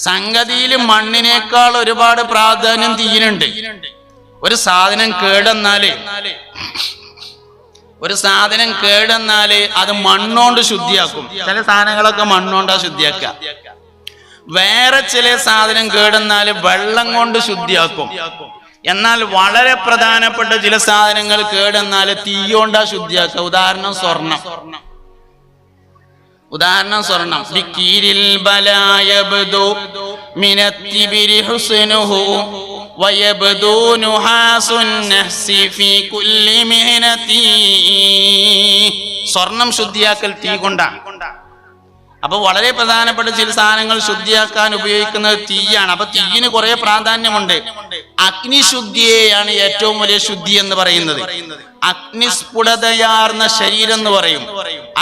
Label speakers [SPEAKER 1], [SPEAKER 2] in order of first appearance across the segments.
[SPEAKER 1] സംഗതിയിൽ മണ്ണിനേക്കാൾ ഒരുപാട് പ്രാധാന്യം തീയിനുണ്ട്. ഒരു സാധനം കേടെന്നാല് അത് മണ്ണോണ്ട് ശുദ്ധിയാക്കും. ചില സാധനങ്ങളൊക്കെ മണ്ണോണ്ടാ ശുദ്ധിയാക്കുക. വേറെ ചില സാധനം കേടെന്നാല് വെള്ളം കൊണ്ട് ശുദ്ധിയാക്കും. എന്നാൽ വളരെ പ്രധാനപ്പെട്ട ചില സാധനങ്ങൾ കേടെന്നാല് തീയോണ്ടാ ശുദ്ധിയാക്കുക. ഉദാഹരണം സ്വർണം. ബിക്കീരിൽ ബലായബ്ദു മിനത്തിബിരി ഹുസ്നുഹു വയബ്ദു നുഹാസുൻ നഹ്സി ഫീ കുല്ലി മിഹനതി. സ്വർണം ശുദ്ധിയാക്കൽ തീ കൊണ്ടാണ്. അപ്പൊ വളരെ പ്രധാനപ്പെട്ട ചില സാധനങ്ങൾ ശുദ്ധിയാക്കാൻ ഉപയോഗിക്കുന്നത് തീയാണ്. അപ്പൊ തീയിന് കുറെ പ്രാധാന്യമുണ്ട്. അഗ്നിശുദ്ധിയെയാണ് ഏറ്റവും വലിയ ശുദ്ധി എന്ന് പറയുന്നത്. അഗ്നിസ്ഫുടതയാർന്ന ശരീരം എന്ന് പറയും,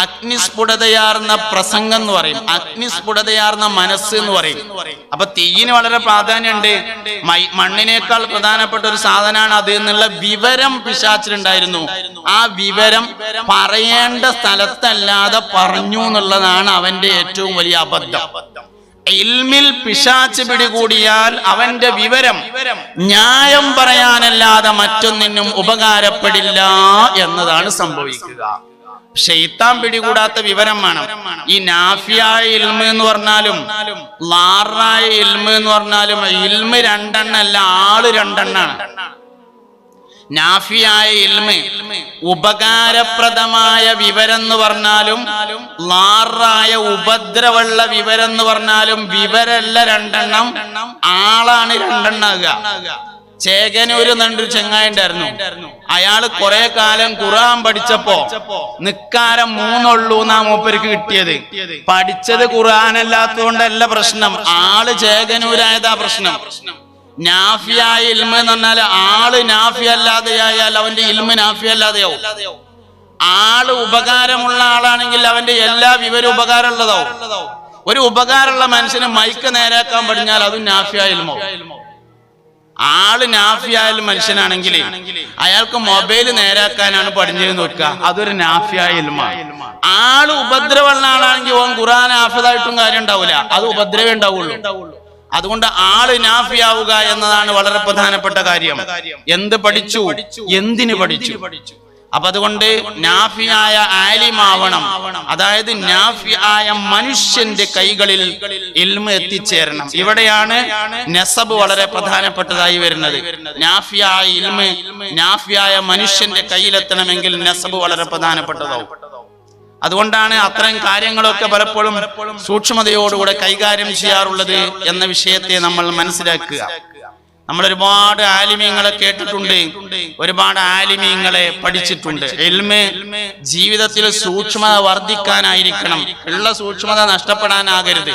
[SPEAKER 1] അഗ്നിസ്ഫുടതയാർന്ന പ്രസംഗം എന്ന് പറയും, അഗ്നിസ്ഫുടതയാർന്ന മനസ്സ് എന്ന് പറയും. അപ്പൊ തീയിന് വളരെ പ്രാധാന്യമുണ്ട്. മണ്ണിനേക്കാൾ പ്രധാനപ്പെട്ട ഒരു സാധനമാണ് അത് എന്നുള്ള വിവരം പിശാചിലുണ്ടായിരുന്നു. ആ വിവരം പറയേണ്ട സ്ഥലത്തല്ലാതെ പറഞ്ഞു എന്നുള്ളതാണ് അവന്റെ ഏറ്റവും വലിയ അബദ്ധം. ഇൽമിൽ പിശാച് പിടികൂടിയാൽ അവന്റെ വിവരം ന്യായം പറയാനല്ലാതെ മറ്റൊന്നിനും ഉപകാരപ്പെടില്ല എന്നതാണ് സംഭവിക്കുക. ശൈത്താൻ പിടികൂടാത്ത വിവരം വേണം. ഈ നാഫിയായ ഇൽമ് എന്ന് പറഞ്ഞാലും ലാറായ ഇൽമ് എന്ന് പറഞ്ഞാലും ഇൽമ് രണ്ടെണ്ണല്ല, ആള് രണ്ടെണ്ണാണ്. നാഫിയായ ഇൽമ് ഉപകാരപ്രദമായ വിവരം എന്ന് പറഞ്ഞാലും ലാറായ ഉപദ്രവമുള്ള വിവരം എന്ന് പറഞ്ഞാലും വിവരല്ല രണ്ടെണ്ണം, ആളാണ് രണ്ടെണ്ണാകുക. ചേകനൂര് എന്നൊരു ചെങ്ങായി ഉണ്ടായിരുന്നു. അയാള് കുറെ കാലം ഖുർആൻ പഠിച്ചപ്പോ നിക്കാരം 3 ഉള്ളൂ എന്നാ മൂപ്പർക്ക് കിട്ടിയത്. പഠിച്ചത് ഖുർആനല്ലാത്തതുകൊണ്ടല്ല പ്രശ്നം, ആള് ചേകനൂരായതാ പ്രശ്നം. നാഫിയായ ഇൽമ് എന്ന് പറഞ്ഞാൽ ആള് നാഫി അല്ലാതെയായാൽ അവന്റെ ഇൽമ് നാഫി അല്ലാതെയാവും. ആള് ഉപകാരമുള്ള ആളാണെങ്കിൽ അവന്റെ എല്ലാ വിവരം ഉപകാരമുള്ളതാവും. ഒരു ഉപകാരമുള്ള മനുഷ്യന് മൈക്ക് നേരാക്കാൻ പഠിഞ്ഞാൽ അതും നാഫിയായ ഇൽമോ. ആള് നാഫിയായ മനുഷ്യനാണെങ്കിൽ അയാൾക്ക് മൊബൈൽ നേരാക്കാനാണ് പഠിഞ്ഞത് നോക്കുക, അതൊരു നാഫിയായ ഇൽമാണ്. ആള് ഉപദ്രവമുള്ള ആളാണെങ്കിൽ ഓൻ ഖുർആൻ ഹാഫിദായിട്ടും കാര്യം ഉണ്ടാവില്ല, അത് ഉപദ്രവേ ഉണ്ടാവുള്ളൂ. അതുകൊണ്ട് ആള് നാഫിയാവുക എന്നതാണ് വളരെ പ്രധാനപ്പെട്ട കാര്യം. എന്ത് പഠിച്ചു, എന്തിന് പഠിച്ചു. അപ്പൊ അതുകൊണ്ട് നാഫിയായ ആലിമാവണം, അതായത് നാഫിയായ മനുഷ്യന്റെ കൈകളിൽ ഇൽമ് എത്തിച്ചേരണം. ഇവിടെയാണ് നസബ് വളരെ പ്രധാനപ്പെട്ടതായി വരുന്നത്. നാഫിയായ ഇൽമ് നാഫിയായ മനുഷ്യന്റെ കയ്യിലെത്തണമെങ്കിൽ നസബ് വളരെ പ്രധാനപ്പെട്ടതാവും. അതുകൊണ്ടാണ് അത്തരം കാര്യങ്ങളൊക്കെ പലപ്പോഴും സൂക്ഷ്മതയോടുകൂടെ കൈകാര്യം ചെയ്യാറുള്ളത് എന്ന വിഷയത്തെ നമ്മൾ മനസ്സിലാക്കുക. നമ്മൾ ഒരുപാട് ആലിമീങ്ങളെ കേട്ടിട്ടുണ്ട്, ഒരുപാട് ആലിമീങ്ങളെ പഠിച്ചിട്ടുണ്ട്. ഇൽമ് ജീവിതത്തിൽ സൂക്ഷ്മത വർദ്ധിക്കാനായിരിക്കണം, ഉള്ള സൂക്ഷ്മത നഷ്ടപ്പെടാനാകരുത്.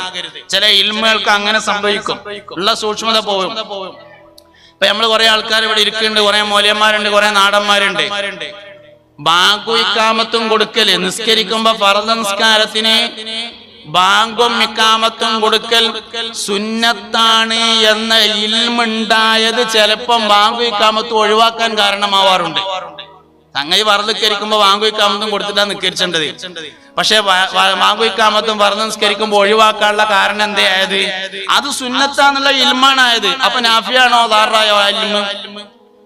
[SPEAKER 1] ചില ഇൽമുകൾക്ക് അങ്ങനെ സംഭവിക്കും, ഉള്ള സൂക്ഷ്മത പോകും. ഇപ്പൊ നമ്മൾ കുറെ ആൾക്കാർ ഇവിടെ ഇരിക്കുന്നുണ്ട്, കുറെ മൗലന്മാരുണ്ട്, കുറെ നാടന്മാരുണ്ട്. ബാങ്കും ഇക്കാമത്തും കൊടുക്കല്, നിസ്കരിക്കുമ്പോ ഫർദ് നിസ്കാരത്തിന് ബാങ്കും ഇക്കാമത്തും കൊടുക്കൽ സുന്നത്താണ് എന്ന ഇൽമുണ്ടായത് ചിലപ്പം ബാങ്കും ഇക്കാമത്തും ഒഴിവാക്കാൻ കാരണമാവാറുണ്ട്. സംഗതി ഫർദ് നിസ്കരിക്കുമ്പോ ബാങ്കും ഇക്കാമത്തും കൊടുത്തിട്ടാണ് നിസ്കരിച്ചേണ്ടത്. പക്ഷെ ബാങ്കും ഇക്കാമത്തും ഫർദ് നിസ്കരിക്കുമ്പോ ഒഴിവാക്കാനുള്ള കാരണം എന്തായത്? അത് സുന്നത്താന്നുള്ള ഇൽമാണായത്. അപ്പൊ നാഫിയാണോ ലാറായോ ഇൽമ്?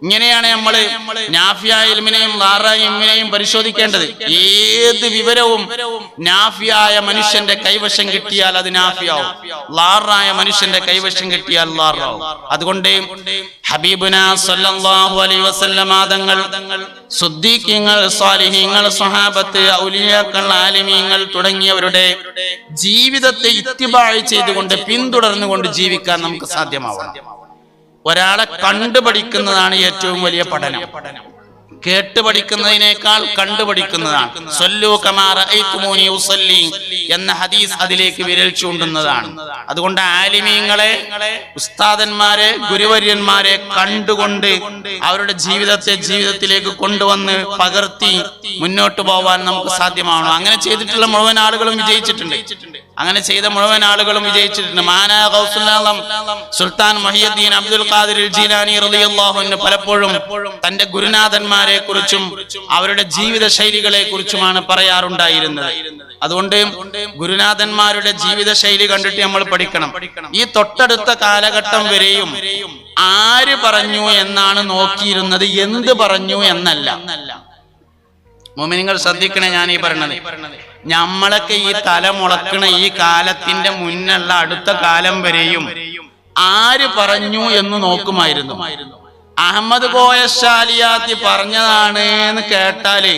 [SPEAKER 1] ഇങ്ങനെയാണ് നമ്മള് നാഫിയായ ഇൽമിനെയും ലാറായ ഇൽമിനെയും പരിശോധിക്കേണ്ടത്. ഏത് വിവരവും നാഫിയായ മനുഷ്യന്റെ കൈവശം കിട്ടിയാൽ അത് നാഫിയാവും, ലാറായ മനുഷ്യന്റെ കൈവശം കിട്ടിയാൽ ലാറാവും. അതുകൊണ്ട് ഹബീബുന സല്ലല്ലാഹു അലൈഹി വസല്ലമ തങ്ങൾ, സുദ്ദീഖീങ്ങൾ, സ്വാലിഹീങ്ങൾ, സ്വഹാബത്ത്, ഔലിയാക്കൾ, ആലിമീങ്ങൾ തുടങ്ങിയവരുടെ ജീവിതത്തെ ഇത്തിബാഅ് ചെയ്തുകൊണ്ട് പിന്തുടർന്നുകൊണ്ട് ജീവിക്കാൻ നമുക്ക് സാധ്യമാവണം. ഒരാളെ കണ്ടുപഠിക്കുന്നതാണ് ഏറ്റവും വലിയ പഠനം. കേട്ടുപഠിക്കുന്നതിനേക്കാൾ കണ്ടുപഠിക്കുന്നതാണ്. സല്ലു കമാ റഅയ്തുമൂനി ഉസല്ലി എന്ന ഹദീസ് അതിലേക്ക് വിരൽ ചൂണ്ടുന്നതാണ്. അതുകൊണ്ട് ആലിമീങ്ങളെ, ഉസ്താദന്മാരെ, ഗുരുവര്യന്മാരെ കണ്ടുകൊണ്ട് അവരുടെ ജീവിതത്തിലേക്ക് കൊണ്ടുവന്ന് പകർത്തി മുന്നോട്ട് പോവാൻ നമുക്ക് സാധ്യമാവണം. അങ്ങനെ ചെയ്തിട്ടുള്ള മുഴുവൻ ആളുകളും വിജയിച്ചിട്ടുണ്ട്. അങ്ങനെ ചെയ്ത മുഴുവൻ ആളുകളും വിജയിച്ചിട്ടുണ്ട്. മഹാനായ ഗൗസുൽ ആലം സുൽത്താൻ മുഹിയുദ്ദീൻ അബ്ദുൽ ഖാദിർ ജീലാനി റളിയല്ലാഹു അൻഹു പലപ്പോഴും തന്റെ ഗുരുനാഥന്മാരെ കുറിച്ചും അവരുടെ ജീവിത ശൈലികളെ കുറിച്ചുമാണ് പറയാറുണ്ടായിരുന്നത്. അതുകൊണ്ട് ഗുരുനാഥന്മാരുടെ ജീവിത ശൈലി കണ്ടിട്ട് നമ്മൾ പഠിക്കണം. ഈ തൊട്ടടുത്ത കാലഘട്ടം വരെയും ആര് പറഞ്ഞു എന്നാണ് നോക്കിയിരുന്നത്, എന്ത് പറഞ്ഞു എന്നല്ല. മുഅ്മിനീങ്ങൾ ശ്രദ്ധിക്കണേ, ഞാൻ ഈ പറയണത്. നമ്മളൊക്കെ ഈ തല മുളക്കണ ഈ കാലത്തിന്റെ മുന്നുള്ള അടുത്ത കാലം വരെയും ആര് പറഞ്ഞു എന്ന് നോക്കുമായിരുന്നു. അഹമ്മദ് കോയ ശാലിയാത്തി പറഞ്ഞതാണ് എന്ന് കേട്ടാല്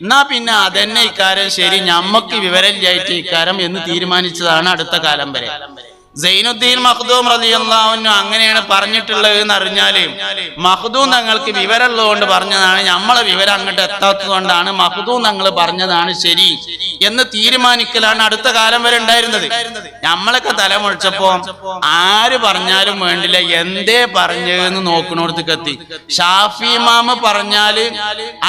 [SPEAKER 1] എന്നാ പിന്നെ അതന്നെ ഇക്കാരം ശരി, ഞമ്മക്ക് വിവരമില്ലായിട്ട് ഇക്കാരം എന്ന് തീരുമാനിച്ചതാണ് അടുത്ത കാലം വരെ. സൈനുദ്ദീൻ മഖ്ദൂം റളിയല്ലാഹു അൻഹു അങ്ങനെയാണ് പറഞ്ഞിട്ടുള്ളത് എന്ന് അറിഞ്ഞാല് മഖ്ദൂം തങ്ങൾക്ക് വിവരമുള്ളതുകൊണ്ട് പറഞ്ഞതാണ്, നമ്മളെ വിവരം അങ്ങോട്ട് എത്താത്തത് കൊണ്ടാണ് മഖ്ദൂം തങ്ങൾ പറഞ്ഞതാണ് ശരി എന്ന് തീരുമാനിക്കലാണ് അടുത്ത കാലം വരെ ഉണ്ടായിരുന്നത്. നമ്മളൊക്കെ തലമുഴിച്ചപ്പോ ആര് പറഞ്ഞാലും വേണ്ടില്ല, എന്തേ പറഞ്ഞതെന്ന് നോക്കണോടത്തേക്ക് എത്തി. ഷാഫി ഇമാമ് പറഞ്ഞാല്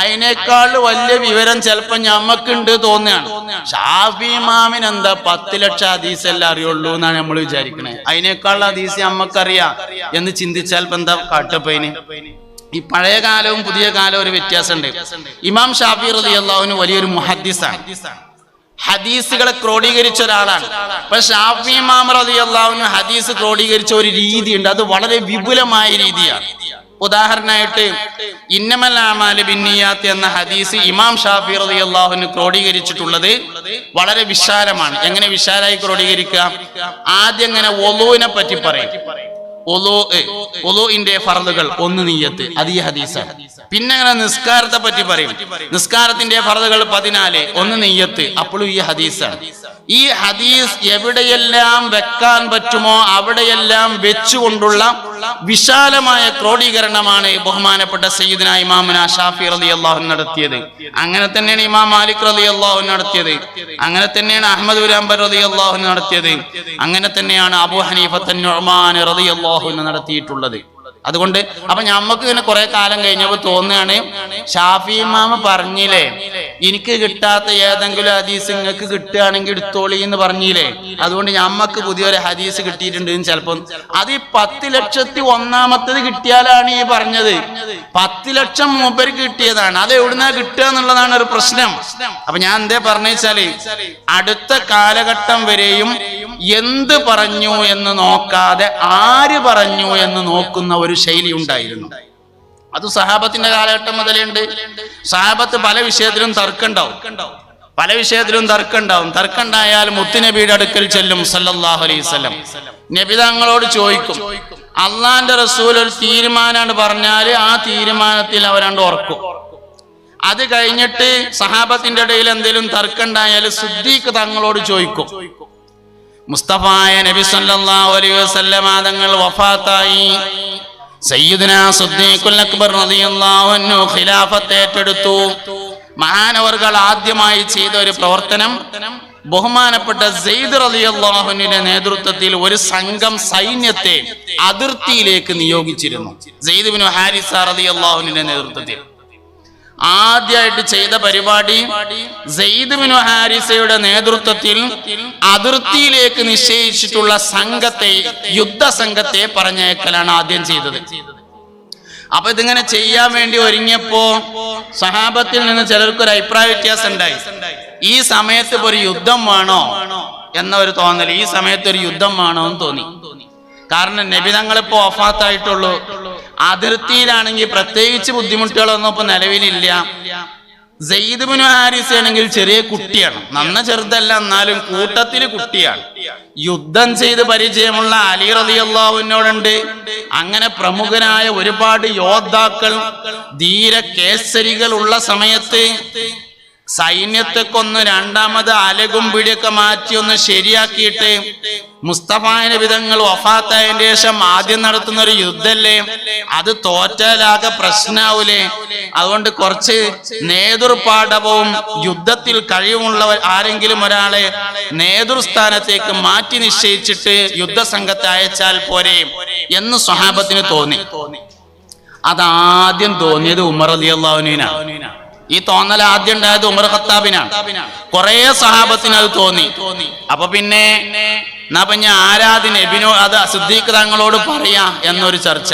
[SPEAKER 1] അതിനേക്കാൾ വലിയ വിവരം ചിലപ്പോ ഞമ്മക്കുണ്ട് തോന്നുകയാണ്. ഷാഫി ഇമാമിന് എന്താ 10 ലക്ഷം ഹദീസ് എല്ലാം അറിയുള്ളൂ എന്നാണ് നമ്മൾ വിചാരിക്കണേ. അതിനേക്കാൾ ഹദീസ് നമ്മക്കറിയാം എന്ന് ചിന്തിച്ചാൽ എന്താ കാട്ടപ്പയിന്. ഈ പഴയ കാലവും പുതിയ കാലവും ഒരു വ്യത്യാസമുണ്ട്. ഇമാം ഷാഫി റളിയല്ലാഹു അൻഹു വലിയൊരു മുഹദ്ദിസാണ്, ഹദീസുകളെ ക്രോഡീകരിച്ച ഒരാളാണ്. പക്ഷെ ഷാഫി ഇമാം റളിയല്ലാഹു അൻഹു ഹദീസ് ക്രോഡീകരിച്ച ഒരു രീതിയുണ്ട്, അത് വളരെ വിപുലമായ രീതിയാണ്. ഉദാഹരണമായിട്ട് ഇന്നമൽ അഅ്മാലു ബിന്നിയാത്ത് എന്ന ഹദീസ് ഇമാം ഷാഫി റളിയല്ലാഹു അൻഹു ക്രോഡീകരിച്ചിട്ടുള്ളത് വളരെ വിശാലമാണ്. എങ്ങനെ വിശാലമായി ക്രോഡീകരിക്കുക? ആദ്യം ഇങ്ങനെ വുളൂനെ പറ്റി പറയും. വുളൂഇന്റെ ഫർളുകൾ 1 നിയ്യത്ത്, അത് ഈ ഹദീസാണ്. പിന്നെ അങ്ങനെ നിസ്കാരത്തെ പറ്റി പറയും. നിസ്കാരത്തിന്റെ ഫർളുകൾ 14, 1 നിയ്യത്ത്, അപ്പോഴും ഈ ഹദീസാണ്. ഈ ഹദീസ് എവിടെയെല്ലാം വെക്കാൻ പറ്റുമോ അവിടെയെല്ലാം വെച്ചുകൊണ്ടുള്ള വിശാലമായ ക്രോഡീകരണമാണ് ബഹുമാനപ്പെട്ട സയ്യിദുനാ ഇമാമുനാ ഷാഫി റളിയല്ലാഹു അൻഹു നടത്തിയത്. അങ്ങനെ തന്നെയാണ് ഇമാം മാലിക് റളിയല്ലാഹു അൻഹു നടത്തിയത്. അങ്ങനെ തന്നെയാണ് അഹ്മദ് ബിൻ ഹംബൽ റളിയല്ലാഹു അൻഹു നടത്തിയത്. അങ്ങനെ തന്നെയാണ് അബൂ ഹനീഫത്ത് നുഅ്മാൻ റളിയല്ലാഹു അൻഹു നടത്തിയിട്ടുള്ളത്. അതുകൊണ്ട് അപ്പൊ ഞമ്മക്ക് ഇങ്ങനെ കുറെ കാലം കഴിഞ്ഞപ്പോ തോന്നുകയാണ്, ഷാഫി ഇമാമ് പറഞ്ഞില്ലേ എനിക്ക് കിട്ടാത്ത ഏതെങ്കിലും ഹദീസ് നിങ്ങൾക്ക് കിട്ടുകയാണെങ്കിൽ എടുത്തോളി എന്ന് പറഞ്ഞില്ലേ, അതുകൊണ്ട് ഞമ്മക്ക് പുതിയൊരു ഹദീസ് കിട്ടിയിട്ടുണ്ട്. ചിലപ്പോ അത് ഈ 10,01,000 കിട്ടിയാലാണ് ഈ പറഞ്ഞത്. 10 ലക്ഷം മൂപ്പർക്ക് കിട്ടിയതാണ്, അത് എവിടുന്നാ കിട്ടുക എന്നുള്ളതാണ് ഒരു പ്രശ്നം. അപ്പൊ ഞാൻ എന്തേ പറഞ്ഞാല് അടുത്ത കാലഘട്ടം വരെയും എന്ത് പറഞ്ഞു എന്ന് നോക്കാതെ ആര് പറഞ്ഞു എന്ന് നോക്കുന്ന ഒരു ശൈലി ഉണ്ടായിരുന്നു. അത് സഹാബത്തിന്റെ കാലഘട്ടം മുതലേ ഉണ്ട്. സഹാബത്ത് പല വിഷയത്തിലും തർക്കമുണ്ടാവും. തർക്കമുണ്ടായാൽ മുത്തുനബിയുടെ അടുക്കൽ ചെല്ലും സല്ലല്ലാഹു അലൈഹി വസല്ലം. നബി തങ്ങളോട് ചോദിക്കും, അള്ളാന്റെ റസൂൽ ഒരു തീരുമാനമാണ് പറഞ്ഞാല് ആ തീരുമാനത്തിൽ അവരണ്ട് ഉറക്കും. അത് കഴിഞ്ഞിട്ട് സഹാബത്തിന്റെ ഇടയിൽ എന്തെങ്കിലും തർക്കമുണ്ടായാൽ സിദ്ദീഖ് തങ്ങളോട് ചോദിക്കും. മുസ്തഫായ നബി സല്ലല്ലാഹു അലൈഹി വസല്ലം തങ്ങൾ വഫാത്തായി. സയ്യിദുനാ സിദ്ദീഖുൽ അക്ബർ റളിയല്ലാഹു അൻഹു ഖിലാഫത്ത് ഏറ്റെടുത്തു. മഹാനവർകൾ ആദ്യമായി ചെയ്ത ഒരു പ്രവർത്തനം ബഹുമാനപ്പെട്ട സെയ്ദ് റളിയല്ലാഹു അൻഹുവിന്റെ നേതൃത്വത്തിൽ ഒരു സംഘം സൈന്യത്തെ അതിർത്തിയിലേക്ക് നിയോഗിച്ചിരുന്നു. സെയ്ദ് ബിൻ ഹാരിസ റളിയല്ലാഹു അൻഹുവിന്റെ നേതൃത്വത്തിൽ ആദ്യമായിട്ട് ചെയ്ത പരിപാടി സെയ്ദ് ബിൻ ഹാരിസയുടെ നേതൃത്വത്തിൽ അതിർത്തിയിലേക്ക് നിശ്ചയിച്ചിട്ടുള്ള സംഘത്തെ, യുദ്ധസംഘത്തെ പറഞ്ഞയക്കലാണ് ആദ്യം ചെയ്തത്. അപ്പൊ ഇതിങ്ങനെ ചെയ്യാൻ വേണ്ടി ഒരുങ്ങിയപ്പോ സഹാബത്തിൽ നിന്ന് ചിലർക്കൊരു അഭിപ്രായ വ്യത്യാസം ഉണ്ടായി. ഈ സമയത്ത് ഇപ്പൊ ഒരു യുദ്ധം വേണോ എന്ന ഒരു തോന്നൽ, ഈ സമയത്ത് ഒരു യുദ്ധം വേണോ എന്ന് തോന്നി. കാരണം നബി തങ്ങളിപ്പോ വഫാത്തായിട്ടുള്ളൂ. അതിർത്തിയിലാണെങ്കിൽ പ്രത്യേകിച്ച് ബുദ്ധിമുട്ടുകളൊന്നും ഇപ്പൊ നിലവിലില്ല. സെയ്ദ് ബിൻ ഹാരിസ ആണെങ്കിൽ ചെറിയ കുട്ടിയാണ്, നന്ന ചെറുതല്ല, എന്നാലും കൂട്ടത്തില് കുട്ടിയാണ്. യുദ്ധം ചെയ്ത് പരിചയമുള്ള അലി റളിയല്ലാഹു അൻഹുവിനോടുണ്ട്. അങ്ങനെ പ്രമുഖനായ ഒരുപാട് യോദ്ധാക്കൾ, ധീര കേസരികൾ ഉള്ള സമയത്ത് സൈന്യത്തെ കൊന്ന് രണ്ടാമത് അലകും പിടിയൊക്കെ മാറ്റി ഒന്ന് ശരിയാക്കിയിട്ട് മുസ്തഫായ നബി തങ്ങൾ വഫാത്തായതിനു ശേഷം ആദ്യം നടത്തുന്ന ഒരു യുദ്ധല്ലേ, അത് തോറ്റാലാകെ പ്രശ്നാവൂലേ? അതുകൊണ്ട് കുറച്ച് നേതൃപാഠവും യുദ്ധത്തിൽ കഴിവുള്ള ആരെങ്കിലും ഒരാളെ നേതൃസ്ഥാനത്തേക്ക് മാറ്റി നിശ്ചയിച്ചിട്ട് യുദ്ധസംഘത്തെ അയച്ചാൽ പോരെ എന്ന് സ്വഹാബത്തിന് തോന്നി. അതാദ്യം തോന്നിയത് ഉമർ റളിയല്ലാഹു അൻഹുവിനാണ്. ഈ തോന്നൽ ആദ്യം ഉണ്ടായത് ഉമർ ഖത്താബിനാണ്. കുറെ സഹാബത്തിന് അത് തോന്നി. അപ്പൊ പിന്നെ എന്നാ പിന്നെ ആരാധന നബിനോ അത് സിദ്ദീഖ് തങ്ങളോട് പറയാ എന്നൊരു ചർച്ച.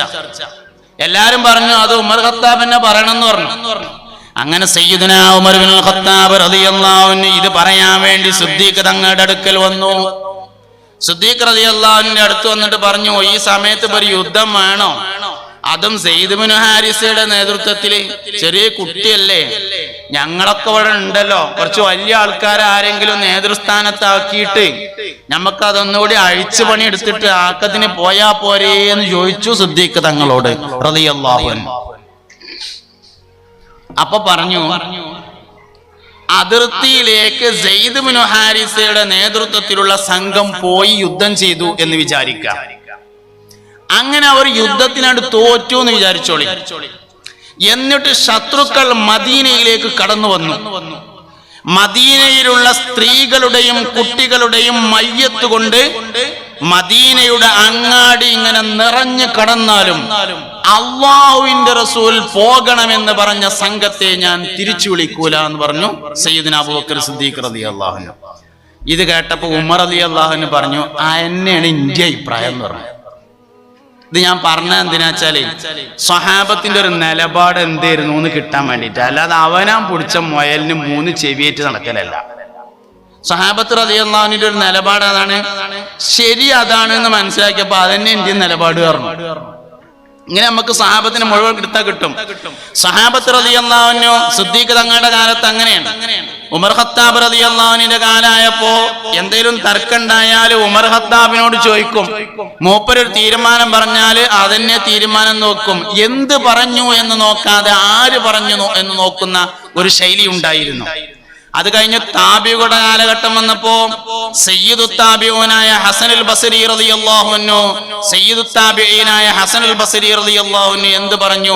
[SPEAKER 1] എല്ലാരും പറഞ്ഞു അത് ഉമർ ഖത്താബിനെ പറയണമെന്ന് പറഞ്ഞു. അങ്ങനെ സയ്യിദുനാ ഉമർ ഇബ്നുൽ ഖത്താബ് റളിയല്ലാഹു അൻഹു ഇത് പറയാൻ വേണ്ടി സിദ്ദീഖ് തങ്ങളുടെ അടുക്കൽ വന്നു. സിദ്ദീഖ് റളിയല്ലാഹു അൻഹുവിന്റെ അടുത്ത് വന്നിട്ട് പറഞ്ഞു, ഈ സമയത്ത് ഒരു യുദ്ധം വേണോ? അതും സെയ്ദ് ഇബ്നു ഹാരിസയുടെ നേതൃത്വത്തില്. ചെറിയ കുട്ടിയല്ലേ, ഞങ്ങളൊക്കെ ഇവിടെ ഉണ്ടല്ലോ, കുറച്ച് വലിയ ആൾക്കാരെ ആരെങ്കിലും നേതൃസ്ഥാനത്താക്കിയിട്ട് നമുക്കതൊന്നുകൂടി അഴിച്ചു പണി എടുത്തിട്ട് ആക്കത്തിന് പോയാ പോരേ എന്ന് ചോദിച്ചു സിദ്ദീഖ് തങ്ങളോട് റളിയല്ലാഹു അൻഹു. അപ്പൊ പറഞ്ഞു, അതിർത്തിയിലേക്ക് സെയ്ദ് ഇബ്നു ഹാരിസയുടെ നേതൃത്വത്തിലുള്ള സംഘം പോയി യുദ്ധം ചെയ്തു എന്ന് വിചാരിക്കാം. അങ്ങനെ അവർ യുദ്ധത്തിനോട് തോറ്റു എന്ന് വിചാരിച്ചോളി. എന്നിട്ട് ശത്രുക്കൾ മദീനയിലേക്ക് കടന്നു വന്നു. മദീനയിലുള്ള സ്ത്രീകളുടെയും കുട്ടികളുടെയും മയ്യത്ത് കൊണ്ട് മദീനയുടെ അങ്ങാടി ഇങ്ങനെ നിറഞ്ഞു കടന്നാലും അള്ളാഹുവിന്റെ റസൂൽ പോകണമെന്ന് പറഞ്ഞ സംഘത്തെ ഞാൻ തിരിച്ചു വിളിക്കൂല എന്ന് പറഞ്ഞു സയ്യിദുനാ അബൂബക്കർ സിദ്ദീഖ് റളിയല്ലാഹു അൻഹു. ഇത് കേട്ടപ്പോ ഉമർ റളിയല്ലാഹു അൻഹു പറഞ്ഞു, എന്നെയാണ് എന്റെ അഭിപ്രായം എന്ന് പറഞ്ഞു. ഇത് ഞാൻ പറഞ്ഞത് എന്തിനാച്ചാല് സ്വഹാബത്തിന്റെ ഒരു നിലപാട് എന്തായിരുന്നു എന്ന് കിട്ടാൻ വേണ്ടിയിട്ട്, അല്ലാതെ അവനാൻ പിടിച്ച മുയലിന് 3 ചെവിയേറ്റ് നടക്കലല്ല. സ്വഹാബത്ത് റളിയല്ലാഹു അൻഹുവിന്റെ ഒരു നിലപാട് അതാണ്, ശരി അതാണ് എന്ന് മനസ്സിലാക്കിയപ്പോ അതന്നെ എന്റെ നിലപാട് പറഞ്ഞു. ഇങ്ങനെ നമുക്ക് സഹാബത്തിന് മുഴുവൻ എടുത്താൽ കിട്ടും. സഹാബത്ത് റളിയല്ലാഹു അൻഹു സിദ്ദീഖ് തങ്ങളുടെ കാലത്ത് അങ്ങനെയാണ്. ഉമർ ഖത്താബ് റളിയല്ലാഹു അൻഹുവിന്റെ കാലായപ്പോ എന്തെങ്കിലും തർക്കമുണ്ടായാൽ ഉമർ ഖത്താബിനോട് ചോദിക്കും. മൂപ്പരൊരു തീരുമാനം പറഞ്ഞാൽ അതന്നെ തീരുമാനം നോക്കും. എന്ത് പറഞ്ഞു എന്ന് നോക്കാതെ ആര് പറഞ്ഞു എന്ന് നോക്കുന്ന ഒരു ശൈലി ഉണ്ടായിരുന്നു. അത് കഴിഞ്ഞ് താബിയുടെ കാലഘട്ടം വന്നപ്പോ സയ്യിദു താബിഊനായ ഹസനുൽ ബസ്രി റളിയല്ലാഹു അൻഹു സയ്യിദു താബിഈനായ ഹസനുൽ ബസ്രി റളിയല്ലാഹു അൻഹു എന്ത് പറഞ്ഞു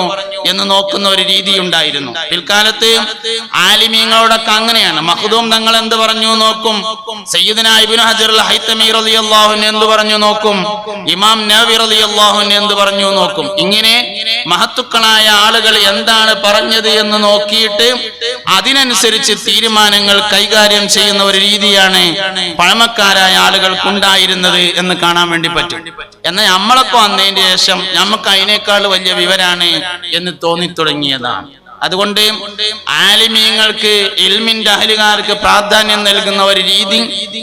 [SPEAKER 1] എന്ന് നോക്കുന്ന ഒരു രീതി ഉണ്ടായിരുന്നു. പിൽക്കാലത്ത് ആലിമീങ്ങളോടൊക്കെ അങ്ങനെയാണ്. മഖ്ദൂം തങ്ങൾ എന്ത് പറഞ്ഞു നോക്കും, സയ്യിദുനാ ഇബ്നു ഹജർ അൽ ഹൈതമി റളിയല്ലാഹു അൻഹു എന്ത് പറഞ്ഞു നോക്കും, ഇമാം നവവി റളിയല്ലാഹു അൻഹു എന്ത് പറഞ്ഞു നോക്കും. ഇങ്ങനെ മഹത്തുക്കളായ ആളുകൾ എന്താണ് പറഞ്ഞത് എന്ന് നോക്കിയിട്ട് അതിനനുസരിച്ച് തീരുമാനങ്ങൾ കൈകാര്യം ചെയ്യുന്ന ഒരു രീതിയാണ് പഴമക്കാരായ ആളുകൾക്കുണ്ടായിരുന്നത് എന്ന് കാണാൻ വേണ്ടി പറ്റും. എന്നാൽ നമ്മളൊക്കെ വന്നതിന് ശേഷം നമുക്ക് അതിനേക്കാൾ വലിയ വിവരാണ് എന്ന് തോന്നിത്തുടങ്ങിയതാണ്. അതുകൊണ്ട് ആലിമീങ്ങൾക്ക് ഇൽമിന്റെ അഹ്ലുകാർക്ക് പ്രാധാന്യം നൽകുന്ന ഒരു രീതി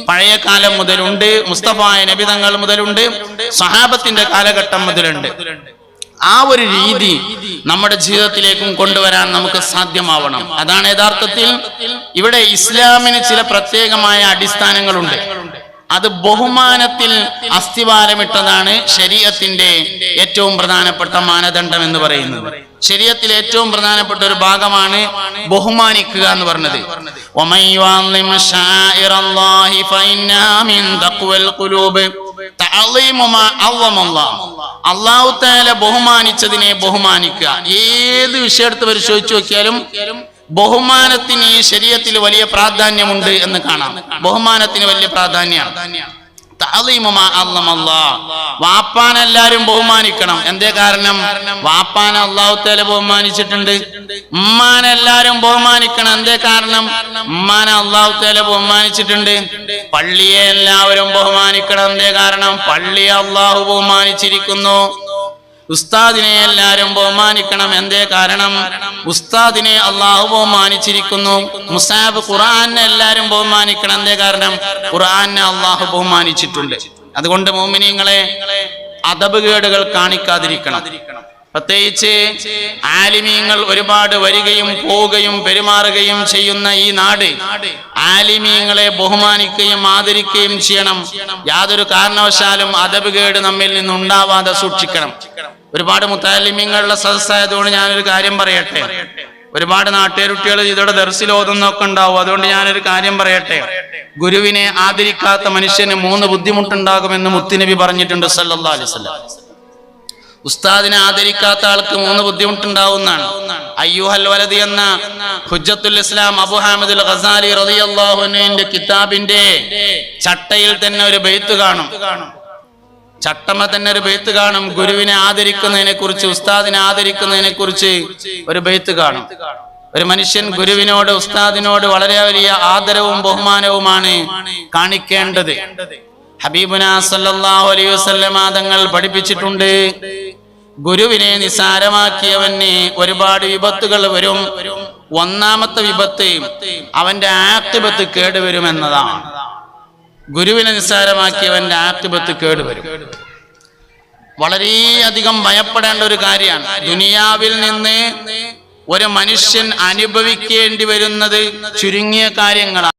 [SPEAKER 1] പഴയ കാലം മുതലുണ്ട്. മുസ്തഫ നബി തങ്ങൾ മുതലുണ്ട്, സഹാബത്തിന്റെ കാലഘട്ടം മുതലുണ്ട്. ആ ഒരു രീതി നമ്മുടെ ജീവിതത്തിലേക്കും കൊണ്ടുവരാൻ നമുക്ക് സാധ്യമാവണം. അതാണ് യഥാർത്ഥത്തിൽ ഇവിടെ ഇസ്ലാമിന് ചില പ്രത്യേകമായ അടിസ്ഥാനങ്ങളുണ്ട്. അത് ബഹുമാനത്തിൽ അസ്ഥിവാരമിട്ടതാണ് ശരീഅത്തിന്റെ ഏറ്റവും പ്രധാനപ്പെട്ട മാനദണ്ഡം എന്ന് പറയുന്നത്. ശരീഅത്തിലെ ഏറ്റവും പ്രധാനപ്പെട്ട ഒരു ഭാഗമാണ് ബഹുമാനിക്കുക എന്ന് പറഞ്ഞത്. അല്ലാഹു തആല ബഹുമാനിച്ചതിനെ ബഹുമാനിക്കുക. ഏത് വിഷയത്തെ പരിശോധിച്ചു നോക്കിയാലും ബഹുമാനത്തിന് ഈ ശരീഅത്തിൽ വലിയ പ്രാധാന്യമുണ്ട് എന്ന് കാണാം. ബഹുമാനത്തിന് വലിയ പ്രാധാന്യമാണ്. വാപ്പാനെല്ലാരും ബഹുമാനിക്കണം. എന്തേ കാരണം? വാപ്പാനെ അല്ലാഹു തആല ബഹുമാനിച്ചിട്ടുണ്ട്. ഉമ്മാനെല്ലാരും ബഹുമാനിക്കണം. എന്തേ കാരണം? ഉമ്മാനെ അല്ലാഹു തആല ബഹുമാനിച്ചിട്ടുണ്ട്. പള്ളിയെ എല്ലാവരും ബഹുമാനിക്കണം. എന്തേ കാരണം? പള്ളിയെ അല്ലാഹു ബഹുമാനിച്ചിരിക്കുന്നു. ഉസ്താദിനെ എല്ലാരും ബഹുമാനിക്കണം. എന്തേ കാരണം? ഉസ്താദിനെ അള്ളാഹു ബഹുമാനിച്ചിരിക്കുന്നു. മുസാബ് ഖുർആനെ എല്ലാരും ബഹുമാനിക്കണം. എന്തേ കാരണം? ഖുർആനെ അള്ളാഹു ബഹുമാനിച്ചിട്ടുണ്ട്. അതുകൊണ്ട് മുഅ്മിനീങ്ങളെ അദബ് കേടുകൾ കാണിക്കാതിരിക്കണം. പ്രത്യേകിച്ച് ആലിമീങ്ങൾ ഒരുപാട് വരികയും പോവുകയും പെരുമാറുകയും ചെയ്യുന്ന ഈ നാട് ആലിമീങ്ങളെ ബഹുമാനിക്കുകയും ആദരിക്കുകയും ചെയ്യണം. യാതൊരു കാരണവശാലും അദബ് കേട് നമ്മിൽ നിന്നുണ്ടാവാതെ സൂക്ഷിക്കണം. ഒരുപാട് മുത്തഅല്ലിമീങ്ങളുടെ സദസ്സായതുകൊണ്ട് ഞാനൊരു കാര്യം പറയട്ടെ. ഒരുപാട് നാട്ടുകാരുട്ടികൾ ഇതോടെ ദർസിൽ ഓതുന്നൊക്കെ ഉണ്ടാവും. അതുകൊണ്ട് ഞാനൊരു കാര്യം പറയട്ടെ. ഗുരുവിനെ ആദരിക്കാത്ത മനുഷ്യന് 3 ബുദ്ധിമുട്ടുണ്ടാകുമെന്ന് മുത്തുനബി പറഞ്ഞിട്ടുണ്ട് സല്ലല്ലാഹു അലൈഹി വസല്ലം. ഉസ്താദിനെ ആദരിക്കാത്ത ആൾക്ക് 3 ബുദ്ധിമുട്ടുണ്ടാവുന്നതാണ്. അയ്യുഹൽ വലദി എന്ന ഹുജ്ജത്തുൽ ഇസ്ലാം അബൂ ഹാമിദ് അൽ ഗസാലി റളിയല്ലാഹു അൻഹുവിന്റെ കിതാബിന്റെ ചട്ടയിൽ തന്നെ ഒരു ബൈത്ത് കാണും. ചട്ടമ തന്നെ ഒരു ബൈത്ത് കാണും. ഗുരുവിനെ ആദരിക്കുന്നതിനെ കുറിച്ച്, ഉസ്താദിനെ ആദരിക്കുന്നതിനെ കുറിച്ച് ഒരു ബൈത്ത് കാണും. ഒരു മനുഷ്യൻ ഗുരുവിനോട് ഉസ്താദിനോട് വളരെ വലിയ ആദരവും ബഹുമാനവുമാണ് കാണിക്കേണ്ടത്. ഹബീബുനാ സല്ലല്ലാഹു അലൈഹി വസല്ലമ തങ്ങൾ പഠിപ്പിച്ചിട്ടുണ്ട്, ഗുരുവിനെ നിസാരമാക്കിയവന് ഒരുപാട് വിപത്തുകൾ വരും. ഒന്നാമത്തെ വിപത്ത് അവന്റെ ആഖിബത്ത് കേടുവരുമെന്നതാണ്. ഗുരുവിനെ നിസാരമാക്കിയവന്റെ ആഖിബത്ത് കേടുവരും. വളരെയധികം ഭയപ്പെടേണ്ട ഒരു കാര്യമാണ്. ദുനിയാവിൽ നിന്ന് ഒരു മനുഷ്യൻ അനുഭവിക്കേണ്ടി വരുന്നത് ചുരുങ്ങിയ കാര്യങ്ങളാണ്.